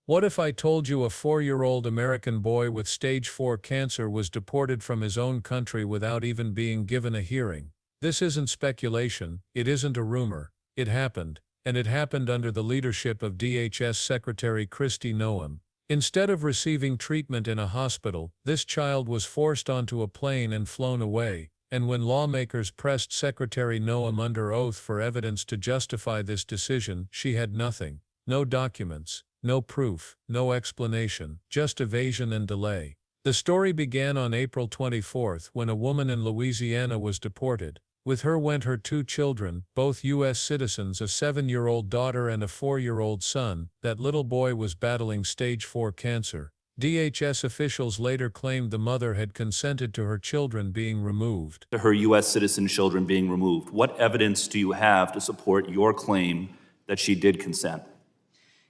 What if I told you a 4-year-old American boy with stage 4 cancer was deported from his own country without even being given a hearing? This isn't speculation, it isn't a rumor, it happened, and it happened under the leadership of DHS Secretary Kristi Noem. Instead of receiving treatment in a hospital, this child was forced onto a plane and flown away, and when lawmakers pressed Secretary Noem under oath for evidence to justify this decision, she had nothing. No documents, no proof, no explanation, just evasion and delay. The story began on April 24 when a woman in Louisiana was deported. With her went her 2 children, both U.S. citizens, a 7-year-old daughter and a 4-year-old son. That little boy was battling stage 4 cancer. DHS officials later claimed the mother had consented to her children being removed. To her U.S. citizen children being removed. What evidence do you have to support your claim that she did consent?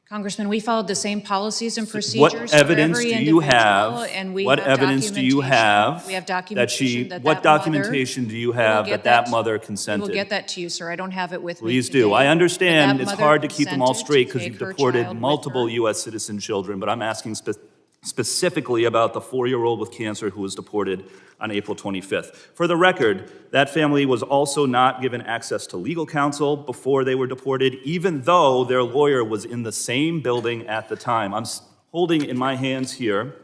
Congressman, we followed the same policies and procedures. What evidence do you have? And we what have evidence do you have? We have that documentation she? What documentation do you have that mother consented? We'll get that to you, sir. I don't have it with me. Please do. I understand it's hard to keep them all straight because you've deported child multiple U.S. citizen children, but I'm asking specifically about the 4-year-old with cancer who was deported on April 25th. For the record, that family was also not given access to legal counsel before they were deported, even though their lawyer was in the same building at the time. I'm holding in my hands here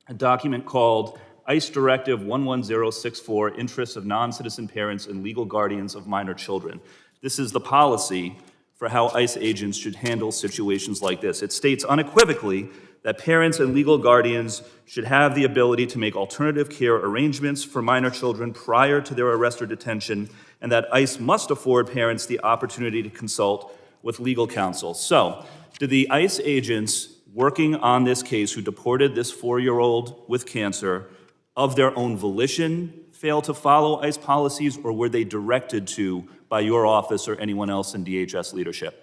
a document called ICE Directive 11064, Interests of Non-Citizen Parents and Legal Guardians of Minor Children. This is the policy for how ICE agents should handle situations like this. It states unequivocally that parents and legal guardians should have the ability to make alternative care arrangements for minor children prior to their arrest or detention, and that ICE must afford parents the opportunity to consult with legal counsel. So, did the ICE agents working on this case who deported this 4-year-old with cancer of their own volition fail to follow ICE policies, or were they directed to by your office or anyone else in DHS leadership?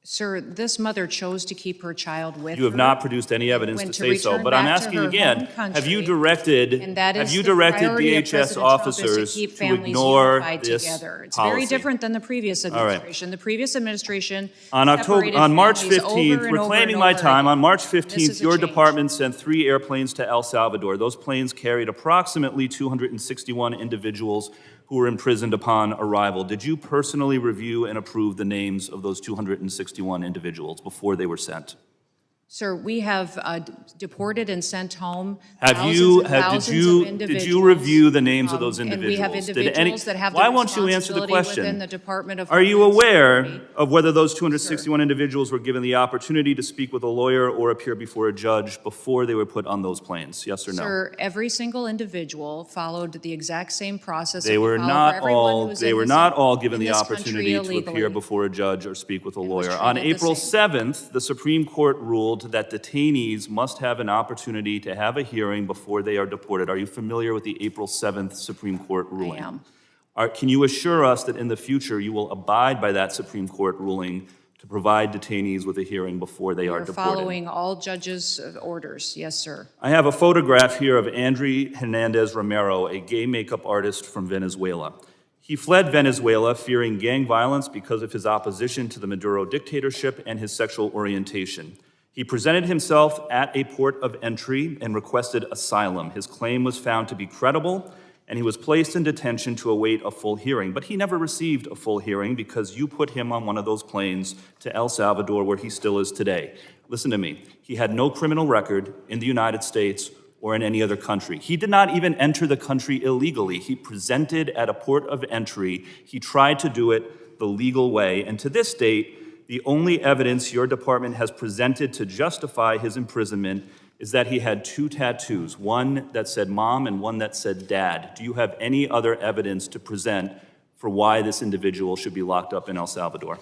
Sir, this mother chose to keep her child with her. You have not produced any evidence to say so, but I'm asking again, have you directed DHS officers to ignore this It's policy? very different than the previous administration. The previous administration on March 15th, reclaiming my time, on March 15th, your department sent 3 airplanes to El Salvador. Those planes carried approximately 261 individuals who were imprisoned upon arrival. Did you personally review and approve the names of those 261 individuals before they were sent? Sir, we have deported and sent home Did you review the names of those individuals? And we have individuals that have the Why won't you answer the question? Within the Department of Are you Homeland aware Security. of whether those 261 individuals were given the opportunity to speak with a lawyer or appear before a judge before they were put on those planes? Yes or no? Sir, every single individual followed the exact same process. They were not all given the opportunity to appear before a judge or speak with a lawyer. On April 7th, the Supreme Court ruled that detainees must have an opportunity to have a hearing before they are deported. Are you familiar with the April 7th Supreme Court ruling? I am. Can you assure us that in the future you will abide by that Supreme Court ruling to provide detainees with a hearing before they are deported? Following all judges' orders, yes, sir. I have a photograph here of André Hernandez Romero, a gay makeup artist from Venezuela. He fled Venezuela fearing gang violence because of his opposition to the Maduro dictatorship and his sexual orientation. He presented himself at a port of entry and requested asylum. His claim was found to be credible, and he was placed in detention to await a full hearing. But he never received a full hearing because you put him on one of those planes to El Salvador, where he still is today. Listen to me. He had no criminal record in the United States or in any other country. He did not even enter the country illegally. He presented at a port of entry. He tried to do it the legal way, and to this date, the only evidence your department has presented to justify his imprisonment is that he had 2 tattoos, one that said mom and one that said dad. Do you have any other evidence to present for why this individual should be locked up in El Salvador?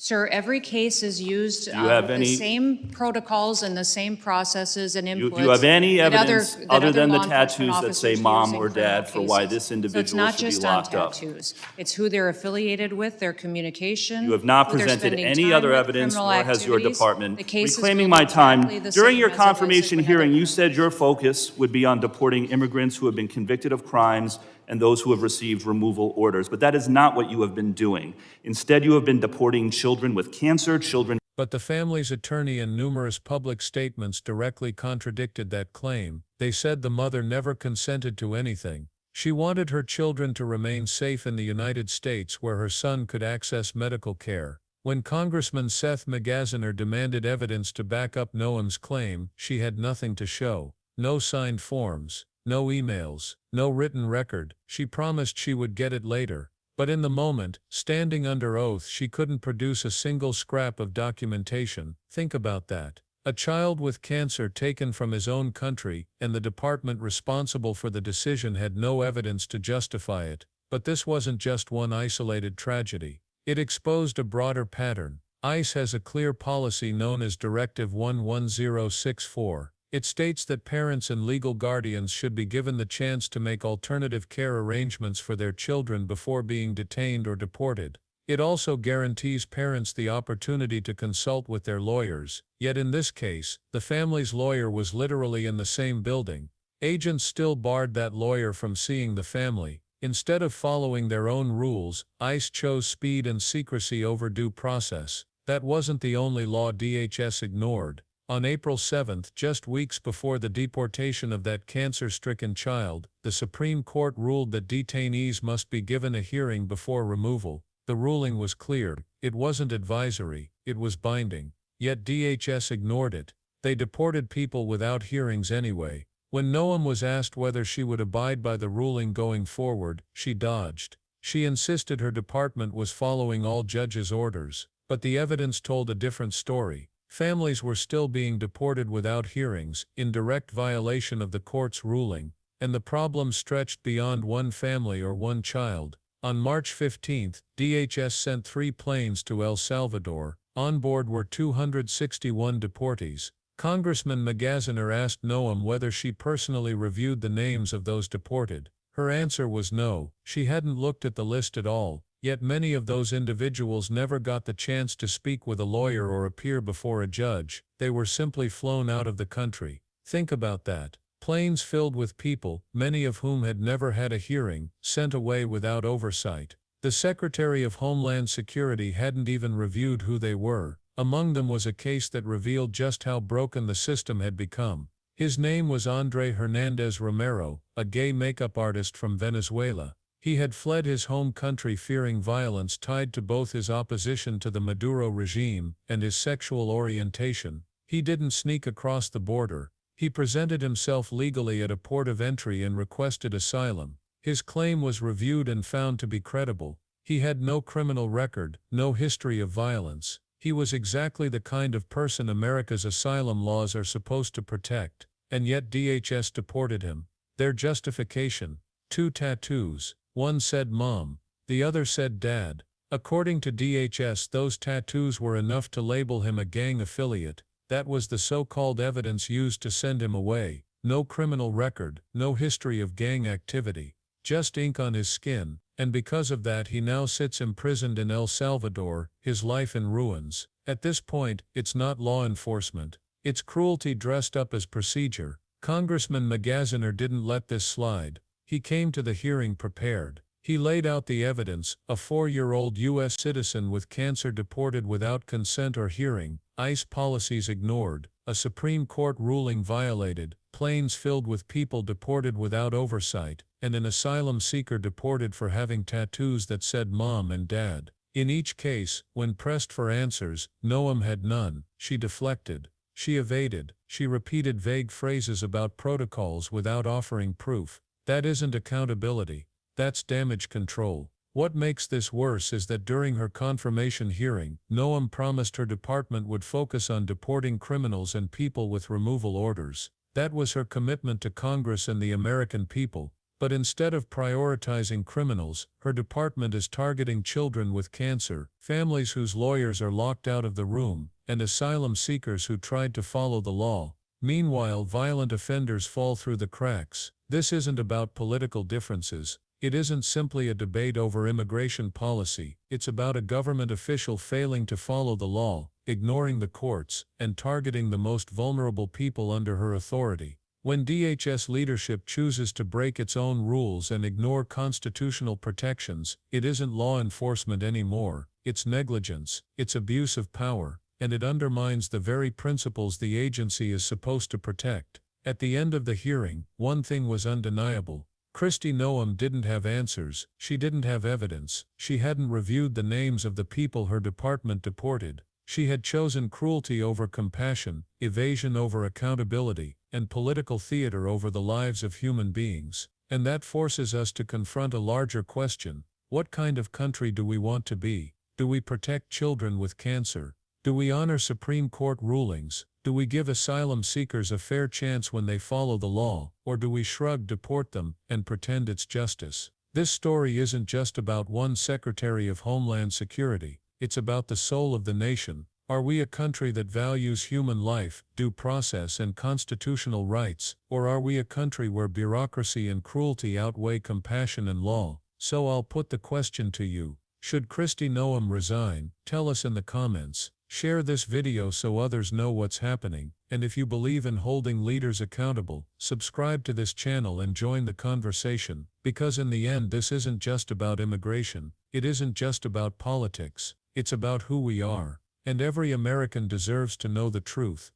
Sir, every case is used the same protocols and the same processes and inputs. Do you have any evidence other than the tattoos that say mom or dad for why this individual should be locked up? So it's not just on tattoos. It's who they're affiliated with, their communication. You have not presented any other evidence, nor has your department. Reclaiming my time, during your confirmation hearing, you said your focus would be on deporting immigrants who have been convicted of crimes and those who have received removal orders. But that is not what you have been doing. Instead, you have been deporting children with cancer, children But the family's attorney and numerous public statements directly contradicted that claim. They said the mother never consented to anything. She wanted her children to remain safe in the United States where her son could access medical care. When Congressman Seth Magaziner demanded evidence to back up Noem's claim, she had nothing to show. No signed forms, no emails, no written record. She promised she would get it later. But in the moment, standing under oath, she couldn't produce a single scrap of documentation. Think about that. A child with cancer taken from his own country, and the department responsible for the decision had no evidence to justify it. But this wasn't just one isolated tragedy. It exposed a broader pattern. ICE has a clear policy known as Directive 11064. It states that parents and legal guardians should be given the chance to make alternative care arrangements for their children before being detained or deported. It also guarantees parents the opportunity to consult with their lawyers, yet in this case, the family's lawyer was literally in the same building. Agents still barred that lawyer from seeing the family. Instead of following their own rules, ICE chose speed and secrecy over due process. That wasn't the only law DHS ignored. On April 7, just weeks before the deportation of that cancer-stricken child, the Supreme Court ruled that detainees must be given a hearing before removal. The ruling was clear. It wasn't advisory, it was binding. Yet DHS ignored it. They deported people without hearings anyway. When Noem was asked whether she would abide by the ruling going forward, she dodged. She insisted her department was following all judges' orders. But the evidence told a different story. Families were still being deported without hearings, in direct violation of the court's ruling, and the problem stretched beyond one family or one child. On March 15, DHS sent 3 planes to El Salvador. On board were 261 deportees. Congressman Magaziner asked Noem whether she personally reviewed the names of those deported. Her answer was no, she hadn't looked at the list at all. Yet many of those individuals never got the chance to speak with a lawyer or appear before a judge. They were simply flown out of the country. Think about that. Planes filled with people, many of whom had never had a hearing, sent away without oversight. The Secretary of Homeland Security hadn't even reviewed who they were. Among them was a case that revealed just how broken the system had become. His name was Andre Hernandez Romero, a gay makeup artist from Venezuela. He had fled his home country fearing violence tied to both his opposition to the Maduro regime and his sexual orientation. He didn't sneak across the border. He presented himself legally at a port of entry and requested asylum. His claim was reviewed and found to be credible. He had no criminal record, no history of violence. He was exactly the kind of person America's asylum laws are supposed to protect. And yet DHS deported him. Their justification: 2 tattoos. One said Mom, the other said Dad. According to DHS, those tattoos were enough to label him a gang affiliate. That was the so-called evidence used to send him away. No criminal record, no history of gang activity, just ink on his skin, and because of that he now sits imprisoned in El Salvador, his life in ruins. At this point, it's not law enforcement. It's cruelty dressed up as procedure. Congressman Magaziner didn't let this slide. He came to the hearing prepared. He laid out the evidence: a 4-year-old U.S. citizen with cancer deported without consent or hearing, ICE policies ignored, a Supreme Court ruling violated, planes filled with people deported without oversight, and an asylum seeker deported for having tattoos that said Mom and Dad. In each case, when pressed for answers, Noem had none. She deflected. She evaded. She repeated vague phrases about protocols without offering proof. That isn't accountability. That's damage control. What makes this worse is that during her confirmation hearing, Noem promised her department would focus on deporting criminals and people with removal orders. That was her commitment to Congress and the American people. But instead of prioritizing criminals, her department is targeting children with cancer, families whose lawyers are locked out of the room, and asylum seekers who tried to follow the law. Meanwhile, violent offenders fall through the cracks. This isn't about political differences. It isn't simply a debate over immigration policy. It's about a government official failing to follow the law, ignoring the courts, and targeting the most vulnerable people under her authority. When DHS leadership chooses to break its own rules and ignore constitutional protections, it isn't law enforcement anymore. It's negligence. It's abuse of power. and it undermines the very principles the agency is supposed to protect. At the end of the hearing, one thing was undeniable. Kristi Noem didn't have answers, she didn't have evidence, she hadn't reviewed the names of the people her department deported. She had chosen cruelty over compassion, evasion over accountability, and political theater over the lives of human beings. And that forces us to confront a larger question: what kind of country do we want to be? Do we protect children with cancer? Do we honor Supreme Court rulings? Do we give asylum seekers a fair chance when they follow the law, or do we shrug, deport them, and pretend it's justice? This story isn't just about one Secretary of Homeland Security, it's about the soul of the nation. Are we a country that values human life, due process, and constitutional rights, or are we a country where bureaucracy and cruelty outweigh compassion and law? So I'll put the question to you: should Kristi Noem resign? Tell us in the comments. Share this video so others know what's happening, and if you believe in holding leaders accountable, subscribe to this channel and join the conversation, because in the end this isn't just about immigration, it isn't just about politics, it's about who we are, and every American deserves to know the truth.